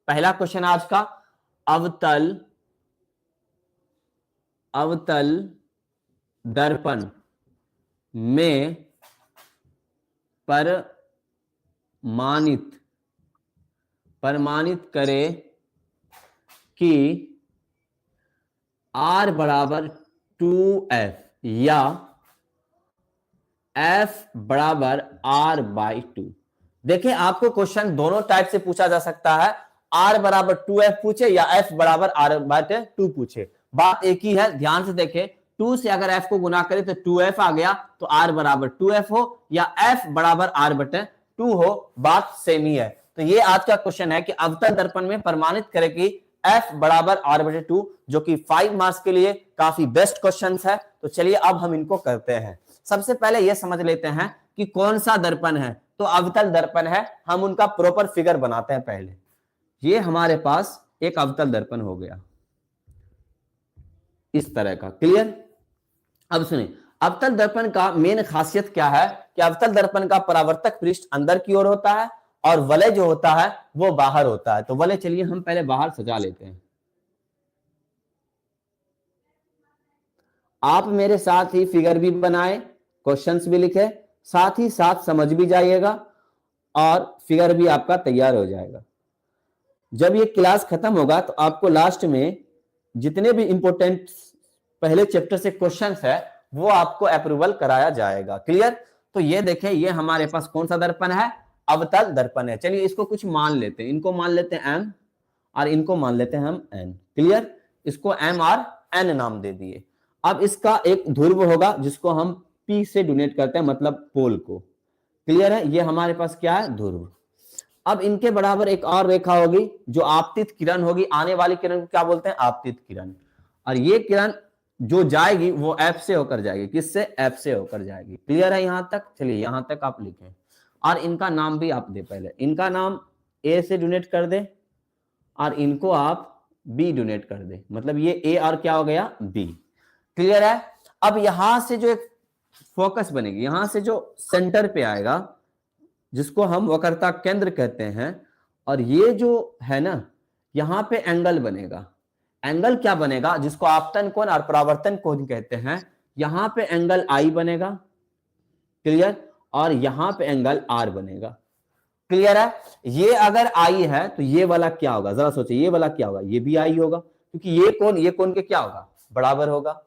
पहला क्वेश्चन आज का, अवतल दर्पण में प्रमाणित करे कि R बराबर 2F या F बराबर R/2। देखिए आपको क्वेश्चन दोनों टाइप से पूछा जा सकता है, R बराबर 2F पूछे या F बराबर R/2 पूछे। बात एक ही है, ध्यान से देखें, 2 से अगर F को गुना करें तो 2F आ गया, तो R बराबर 2F हो या F बराबर R/2 हो, बात सेम ही है। तो ये आज का क्वेश्चन है कि अवतल दर्पण में प्रमाणित करें कि F बराबर R/2, जो कि 5 मार्क्स के लिए काफी बेस्ट क्वेश्चन है। तो चलिए अब हम इनको करते हैं। सबसे पहले यह समझ लेते हैं कि कौन सा दर्पण है, तो अवतल दर्पण है। हम उनका प्रॉपर फिगर बनाते हैं पहले। ये हमारे पास एक अवतल दर्पण हो गया इस तरह का, क्लियर। अब सुनिए, अवतल दर्पण का मेन खासियत क्या है कि अवतल दर्पण का परावर्तक पृष्ठ अंदर की ओर होता है और वलय जो होता है वो बाहर होता है। तो वलय चलिए हम पहले बाहर सजा लेते हैं। आप मेरे साथ ही फिगर भी बनाए, क्वेश्चंस भी लिखे, साथ ही साथ समझ भी जाइएगा और फिगर भी आपका तैयार हो जाएगा। जब ये क्लास खत्म होगा तो आपको लास्ट में जितने भी इंपॉर्टेंट पहले चैप्टर से क्वेश्चंस है वो आपको अप्रूवल कराया जाएगा, क्लियर। तो ये देखें, ये हमारे पास कौन सा दर्पण है, अवतल दर्पण है। चलिए इसको कुछ मान लेते हैं, इनको मान लेते हैं M और इनको मान लेते हैं हम N, क्लियर। इसको M और N नाम दे दिए। अब इसका एक ध्रुव होगा जिसको हम P से डोनेट करते हैं, मतलब पोल को, क्लियर है। ये हमारे पास क्या है, ध्रुव। अब इनके बराबर एक और रेखा होगी जो आपतित किरण होगी। आने वाली किरण को क्या बोलते हैं, आपतित किरण। और ये किरण जो जाएगी वो F से होकर जाएगी, किससे, F से होकर जाएगी, क्लियर है यहां तक। चलिए यहां तक आप लिखें और इनका नाम भी आप दे, पहले इनका नाम A से डोनेट कर दे और इनको आप B डोनेट कर दे, मतलब ये A और क्या हो गया, B, क्लियर है। अब यहां से जो एक फोकस बनेगी, यहां से जो सेंटर पे आएगा जिसको हम वक्रता केंद्र कहते हैं, और ये जो है ना यहां पे एंगल बनेगा। एंगल क्या बनेगा, जिसको आपतन कोण और परावर्तन कोण कहते हैं। यहां पे एंगल I बनेगा, क्लियर, और यहां पे एंगल R बनेगा, क्लियर है। ये अगर I है तो ये वाला क्या होगा, जरा सोचिए, ये वाला क्या होगा, ये भी I होगा, क्योंकि ये कोण के क्या होगा, बराबर होगा।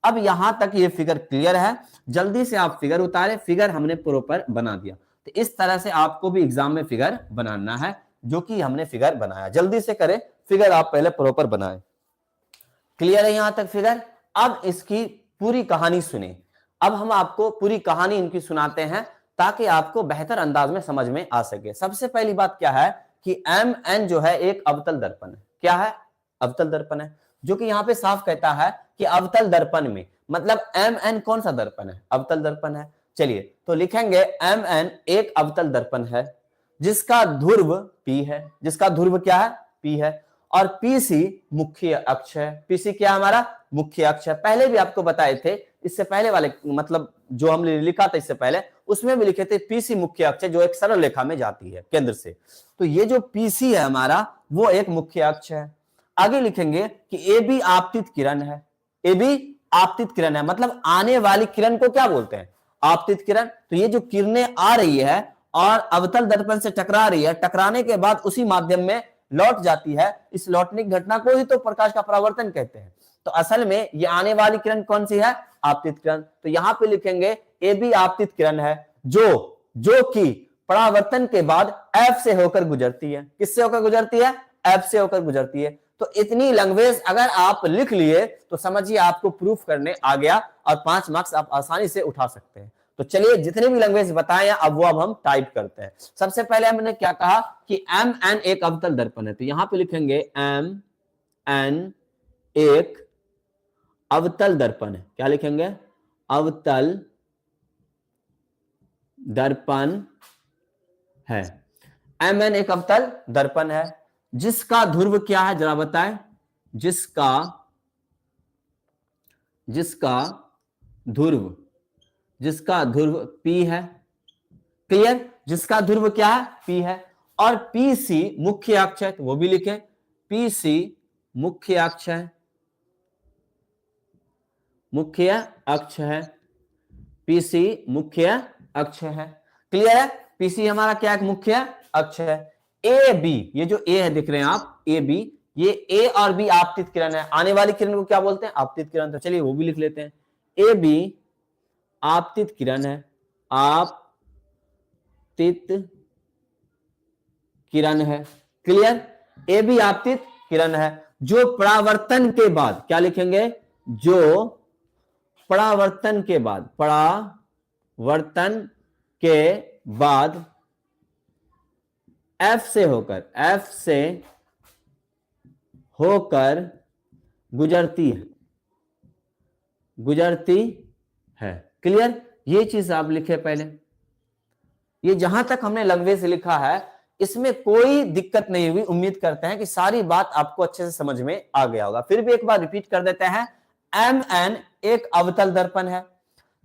अब यहां तक ये फिगर क्लियर है। जल्दी से आप फिगर उतारे, फिगर हमने प्रॉपर बना दिया। तो इस तरह से आपको भी एग्जाम में फिगर बनाना है, जो कि हमने फिगर बनाया। जल्दी से करें, फिगर आप पहले प्रॉपर बनाएं, क्लियर है यहां तक फिगर। अब इसकी पूरी कहानी सुने। अब हम आपको पूरी कहानी इनकी सुनाते हैं ताकि आपको बेहतर अंदाज में समझ में आ सके। सबसे पहली बात क्या है कि MN जो है एक अवतल दर्पण है। क्या है, अवतल दर्पण है, जो कि यहां पे साफ कहता है कि अवतल दर्पण में, मतलब MN कौन सा दर्पण है, अवतल दर्पण है। चलिए तो लिखेंगे MN एक अवतल दर्पण है जिसका ध्रुव P है, जिसका ध्रुव क्या है, P है, और PC मुख्य अक्ष है। PC क्या हमारा, मुख्य अक्ष है। पहले भी आपको बताए थे, इससे पहले वाले मतलब जो हमने लिखा था इससे पहले, उसमें भी लिखे थे PC मुख्य अक्ष है, जो एक सरल रेखा में जाती है केंद्र से। तो ये जो PC है हमारा वो एक मुख्य अक्ष है। आगे लिखेंगे कि AB आपतित किरण है। AB आपतित किरण है, मतलब आने वाली किरण को क्या बोलते हैं, आपतित किरण। तो ये जो किरणें आ रही है और अवतल दर्पण से टकरा रही है, टकराने के बाद उसी माध्यम में लौट जाती है, इस लौटने की घटना को ही तो प्रकाश का परावर्तन कहते हैं। तो असल में ये आने वाली किरण कौन सी है, आपतित किरण। तो यहां पे लिखेंगे AB आपतित किरण है जो कि परावर्तन के बाद F से होकर गुजरती है। किससे होकर गुजरती है, F से होकर गुजरती है। तो इतनी लैंग्वेज अगर आप लिख लिए तो समझिए आपको प्रूफ करने आ गया और 5 मार्क्स आप आसानी से उठा सकते हैं। तो चलिए जितने भी लैंग्वेज बताए अब हम टाइप करते हैं। सबसे पहले हमने क्या कहा कि MN एक अवतल दर्पण है। तो यहां पे लिखेंगे MN एक अवतल दर्पण है। क्या लिखेंगे, अवतल दर्पण है। MN एक अवतल दर्पण है जिसका ध्रुव क्या है, जरा बताएं, जिसका ध्रुव P है, क्लियर, जिसका ध्रुव क्या है, P है। और पी सी मुख्य अक्ष है, तो वो भी लिखें, पी सी मुख्य अक्ष है, मुख्य अक्ष है, पीसी मुख्य अक्ष है। क्लियर है? पीसी हमारा क्या है? मुख्य अक्ष है। ए बी, ये जो ए है दिख रहे हैं आप, ए बी, ये ए और बी आपतित किरण है। आने वाली किरण को क्या बोलते हैं? आपतित किरण। तो चलिए वो भी लिख लेते हैं, ए बी आपतित किरण है, आपतित किरण है। क्लियर? ए बी आपतित किरण है जो परावर्तन के बाद, क्या लिखेंगे? जो परावर्तन के बाद, परावर्तन के बाद एफ से होकर गुजरती है। क्लियर? ये चीज आप लिखे पहले। ये जहां तक हमने लैंग्वेज से लिखा है इसमें कोई दिक्कत नहीं हुई। उम्मीद करते हैं कि सारी बात आपको अच्छे से समझ में आ गया होगा। फिर भी एक बार रिपीट कर देते हैं। MN एक अवतल दर्पण है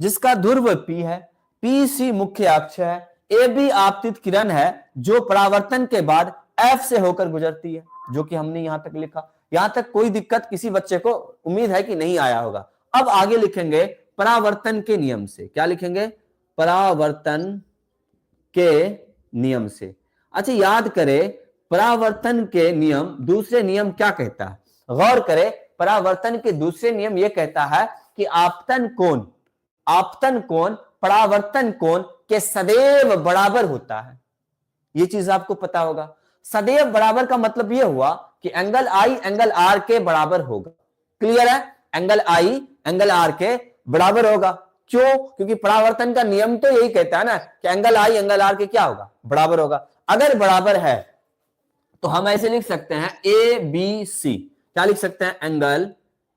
जिसका ध्रुव P है, PC मुख्य अक्ष है, AB आपतित किरण है जो परावर्तन के बाद F से होकर गुजरती है, जो कि हमने यहां तक लिखा। यहां तक कोई दिक्कत किसी बच्चे को उम्मीद है कि नहीं आया होगा। अब आगे लिखेंगे परावर्तन के नियम से। क्या लिखेंगे? परावर्तन के नियम से। अच्छा, याद करें परावर्तन के नियम, दूसरे नियम क्या कहता है? गौर करें, परावर्तन के दूसरे नियम यह कहता है कि आपतन कोण परावर्तन कोण के सदैव बराबर होता है। यह चीज आपको पता होगा। सदैव बराबर का मतलब यह हुआ कि एंगल आई एंगल आर के बराबर होगा। क्लियर है? एंगल आई एंगल आर के बराबर होगा। क्यों? क्योंकि परावर्तन का नियम तो यही कहता है ना कि एंगल आई एंगल आर के क्या होगा? बराबर होगा। अगर बराबर है तो हम ऐसे लिख सकते हैं ए बी सी। क्या लिख सकते हैं? एंगल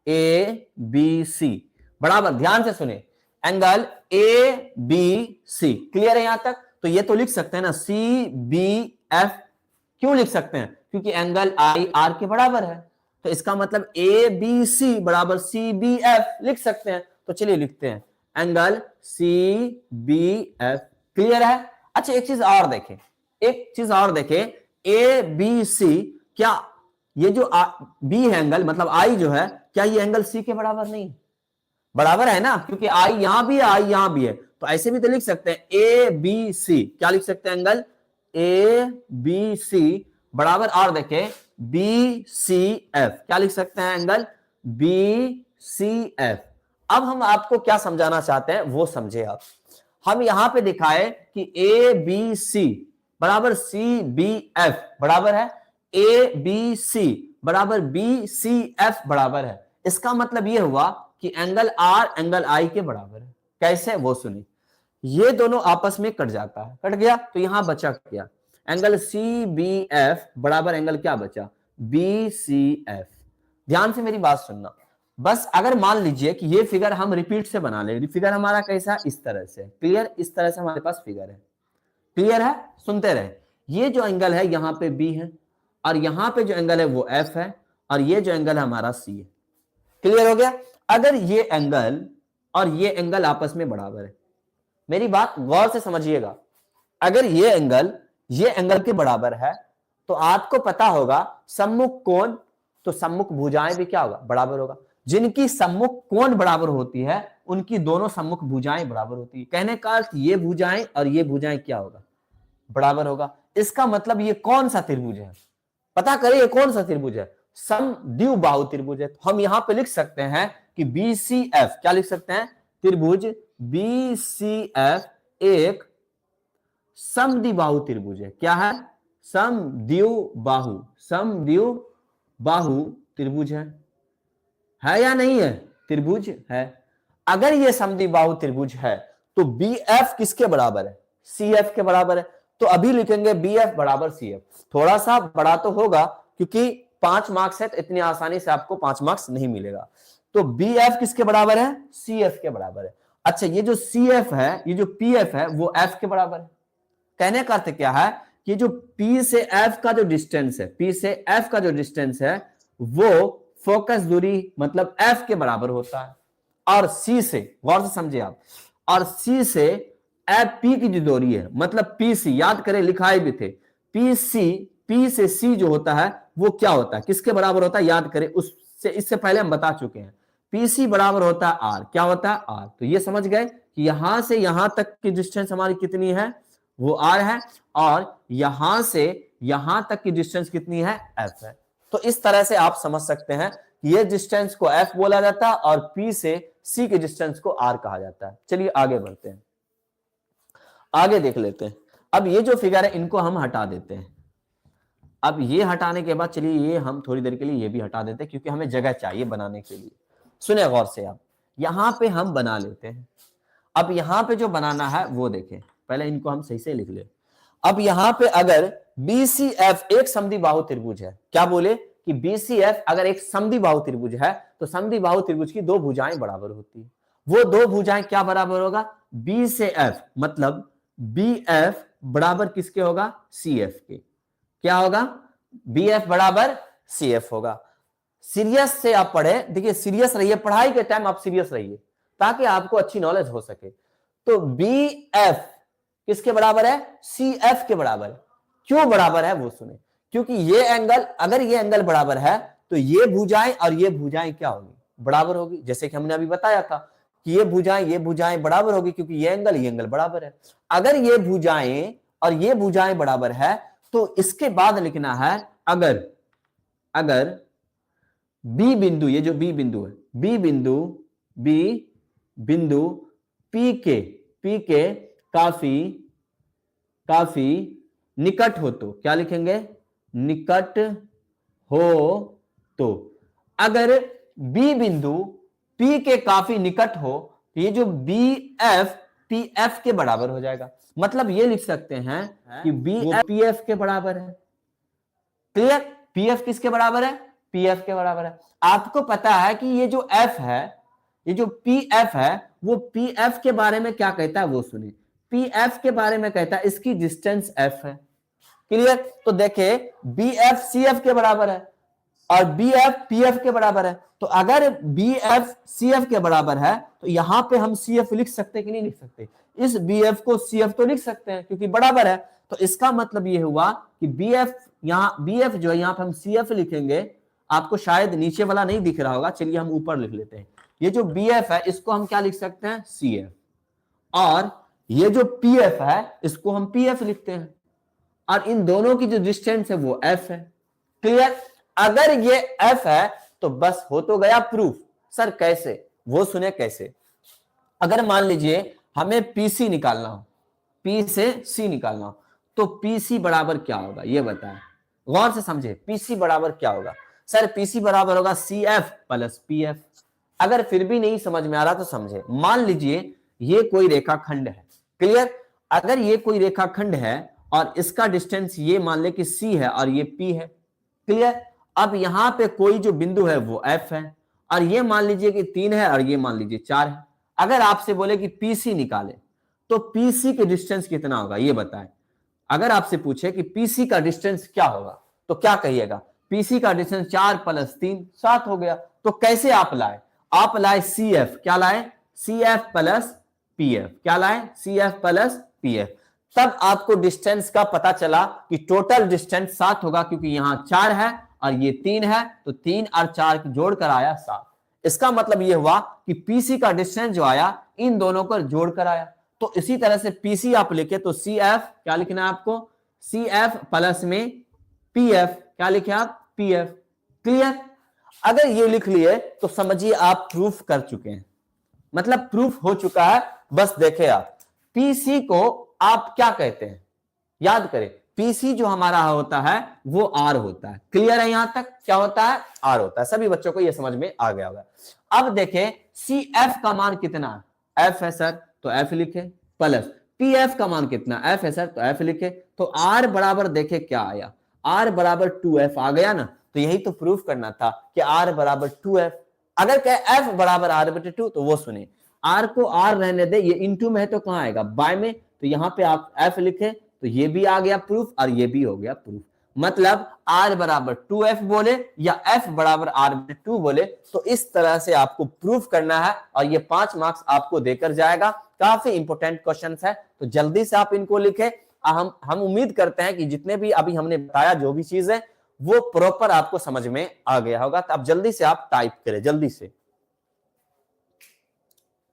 ए बी सी बराबर, ध्यान से सुने, angle A B C. Clear है यहां तक? तो ये तो लिख सकते हैं ना सी बी एफ। क्यों लिख सकते हैं? क्योंकि एंगल आई आर के बराबर है। तो इसका मतलब ए बी सी बराबर सी बी एफ लिख सकते हैं। तो चलिए लिखते हैं angle C B F. Clear है? अच्छा, एक चीज और देखें, ए बी सी, क्या ये जो बी है एंगल, मतलब आई जो है, क्या ये एंगल सी के बराबर नहीं? बराबर है ना, क्योंकि आई यहां भी है, आई यहां भी है। तो ऐसे भी तो लिख सकते हैं ए बी सी। क्या लिख सकते हैं? एंगल ए बी सी बराबर, और देखें बी सी एफ। क्या लिख सकते हैं? Angle B C F. अब हम आपको क्या समझाना चाहते हैं वो समझे आप। हम यहां पे दिखाए कि ए बी सी बराबर सी बी एफ बराबर है, ए बी सी बराबर बी सी एफ बराबर है। इसका मतलब यह हुआ कि एंगल आर एंगल आई के बराबर है। कैसे? वो सुनिए। ये दोनों आपस में कट जाता है, कट गया, तो यहां बचा क्या? एंगल सी बी एफ बराबर एंगल क्या बचा? B C F. ध्यान से मेरी बात सुनना। बस अगर मान लीजिए कि ये फिगर हम रिपीट से बना ले, फिगर हमारा कैसा? इस तरह से। क्लियर? इस तरह से हमारे पास फिगर है। क्लियर है? सुनते रहे। ये जो एंगल है यहां पे बी है, और यहां पे जो एंगल है वो एफ है, और ये जो एंगल है हमारा सी है। क्लियर हो गया? अगर ये एंगल और ये एंगल आपस में बराबर है, मेरी बात गौर से समझिएगा, अगर ये एंगल के बराबर है तो आपको पता होगा सम्मुख कोण, तो सम्मुख भुजाएं भी क्या होगा? बराबर होगा। जिनकी सम्मुख कोण बराबर होती है उनकी दोनों सम्मुख भुजाएं बराबर होती है। कहने का अर्थ ये भुजाएं और ये भुजाएं क्या होगा? बराबर होगा। इसका मतलब ये कौन सा त्रिभुज है? पता करें ये कौन सा त्रिभुज है? समद्विबाहु त्रिभुज है। तो हम यहां पे लिख सकते हैं कि BCF, क्या लिख सकते हैं? त्रिभुज BCF एक समद्विबाहु त्रिभुज है। क्या है? समद्विबाहु त्रिभुज है या नहीं है? त्रिभुज है। अगर ये समद्विबाहु त्रिभुज है तो BF किसके बराबर है? CF के बराबर है। तो अभी लिखेंगे BF बराबर CF। थोड़ा सा बड़ा तो होगा क्योंकि 5 मार्क्स है, तो इतनी आसानी से आपको 5 मार्क्स नहीं मिलेगा। तो BF किसके बराबर है? CF के बराबर है। अच्छा, ये जो CF है, ये जो PF है, वो F के बराबर है। कहने का अर्थ क्या है कि जो P से F का जो डिस्टेंस है, P से F का जो डिस्टेंस है वो फोकस दूरी मतलब F के बराबर होता है। और C से, गौर से समझिए आप, और C से FP की जो दूरी है मतलब PC, याद करें लिखाए भी थे, पी से सी जो होता है वो क्या होता है, किसके बराबर होता है, याद करें, उससे इससे पहले हम बता चुके हैं। पीसी बराबर होता है आर, क्या होता है आर। तो ये समझ गए कि यहां से यहां तक की डिस्टेंस हमारी कितनी है, वो आर है, और यहां से यहां तक की डिस्टेंस कितनी है, एफ है। तो इस तरह से आप समझ सकते हैं कि ये डिस्टेंस को एफ बोला जाता है और पी से सी के डिस्टेंस को आर कहा जाता है। चलिए आगे बढ़ते हैं, आगे देख लेते हैं। अब ये जो फिगर है इनको हम हटा देते हैं। अब ये हटाने के बाद चलिए ये हम थोड़ी देर के लिए ये भी हटा देते हैं, क्योंकि हमें जगह चाहिए बनाने के लिए। सुने गौर से आप, यहां पे हम बना लेते हैं। अब यहां पे जो बनाना है वो देखें, पहले इनको हम सही से लिख ले। अब यहां पे अगर BCF एक समद्विबाहु त्रिभुज है, क्या बोले कि BCF अगर एक समद्विबाहु त्रिभुज है तो समद्विबाहु त्रिभुज की दो भुजाएं बराबर होती है। वो दो भुजाएं क्या बराबर होगा, B से F, मतलब BF बराबर किसके होगा, CF के। क्या होगा, BF बराबर CF होगा। सीरियस से आप पढ़े, देखिए सीरियस रहिए, पढ़ाई के टाइम आप सीरियस रहिए ताकि आपको अच्छी नॉलेज हो सके। तो BF किसके बराबर है, CF के बराबर है। क्यों बराबर है वो सुने, क्योंकि ये एंगल, अगर ये एंगल बराबर है तो ये भुजाएं और ये भुजाएं क्या होगी, बराबर होगी। जैसे कि हमने अभी बताया था कि ये भुजाएं बराबर होगी, क्योंकि ये एंगल बराबर है। अगर ये भुजाएं और ये भुजाएं बराबर है तो इसके बाद लिखना है, अगर बी बिंदु, ये जो बी बिंदु है, बी बिंदु पी के काफी निकट हो तो क्या लिखेंगे, निकट हो तो। अगर बी बिंदु पी के काफी निकट हो तो ये जो BF PF के बराबर हो जाएगा। मतलब ये लिख सकते हैं कि BF PF के बराबर है। क्लियर, PF किसके बराबर है, PF के बराबर है। आपको पता है कि ये जो F है, ये जो PF है, वो PF के बारे में क्या कहता है वो सुनिए। PF के बारे में कहता है इसकी डिस्टेंस F है। क्लियर, तो देखे BF CF के बराबर है और BF PF के बराबर है। तो अगर BF CF के बराबर है तो यहां पे हम CF लिख सकते कि नहीं लिख सकते, इस BF को CF तो लिख सकते हैं क्योंकि बराबर है। तो इसका मतलब ये हुआ कि BF, यहां BF जो है यहां पे हम CF लिखेंगे। आपको शायद नीचे वाला नहीं दिख रहा होगा, चलिए हम ऊपर लिख लेते हैं। ये जो BF है इसको हम क्या लिख सकते हैं, CF, और ये जो PF है इसको हम PF लिखते हैं, और इन दोनों की जो डिस्टेंस है वो F है। क्लियर, अगर ये F है तो बस हो तो गया प्रूफ। सर कैसे, वो सुने कैसे। अगर मान लीजिए हमें PC निकालना हो, P से C निकालना हो, तो PC बराबर क्या होगा ये बताएं, गौर से समझे। PC बराबर क्या होगा, सर PC बराबर होगा CF प्लस PF। अगर फिर भी नहीं समझ में आ रहा तो समझे। मान लीजिए ये कोई रेखाखंड है, क्लियर, अगर ये कोई रेखाखंड है और इसका डिस्टेंस ये मान ले कि C है और ये P है। क्लियर, अब यहां पे कोई जो बिंदु है वो F है, और ये मान लीजिए कि 3 है और ये मान लीजिए 4 है। अगर आपसे बोले कि PC निकाले तो PC के डिस्टेंस कितना होगा ये बताएं। अगर आपसे पूछे कि PC का डिस्टेंस क्या होगा तो क्या कहिएगा, PC का डिस्टेंस 4 प्लस 3 7 हो गया। तो कैसे आप लाए, आप लाए CF, क्या लाए, CF प्लस PF, क्या लाए, CF प्लस PF। तब आपको डिस्टेंस का पता चला कि टोटल डिस्टेंस 7 होगा, क्योंकि यहां 4 है और ये 3 है, तो 3 और 4 जोड़कर आया 7। इसका मतलब यह हुआ कि PC का डिस्टेंस जो आया इन दोनों को जोड़कर आया। तो इसी तरह से PC आप लिखे तो CF, क्या लिखना है आपको, CF प्लस में PF, क्या लिखे आप, PF। क्लियर, अगर ये लिख लिए तो समझिए आप प्रूफ कर चुके हैं, मतलब प्रूफ हो चुका है। बस देखे आप, PC को आप क्या कहते हैं, याद करें, PC जो हमारा होता है वो R होता है। क्लियर है, यहां तक क्या होता है, R होता है। सभी बच्चों को यह समझ में आ गया होगा। अब देखें CF का मान कितना है, F है सर तो F लिखे, प्लस PF का मान कितना, F है सर तो F लिखे। तो R बराबर देखे क्या आया, R बराबर 2F आ गया ना। तो यही तो प्रूफ करना था कि R बराबर 2F। अगर कहे F बराबर R/2 तो वो सुने, R को R रहने दे, ये इंटू में है तो कहां आएगा, बाय में। तो यहां पे आप F लिखे तो ये भी आ गया प्रूफ और ये भी हो गया प्रूफ। मतलब R बराबर 2F बोले या F बराबर R/2 बोले, तो इस तरह से आपको प्रूफ करना है और ये 5 मार्क्स आपको देकर जाएगा। काफी इंपोर्टेंट क्वेश्चन है, तो जल्दी से आप इनको लिखें। हम उम्मीद करते हैं कि जितने भी अभी हमने बताया जो भी चीज है वो प्रॉपर आपको समझ में आ गया होगा। तो अब जल्दी से आप टाइप करें, जल्दी से।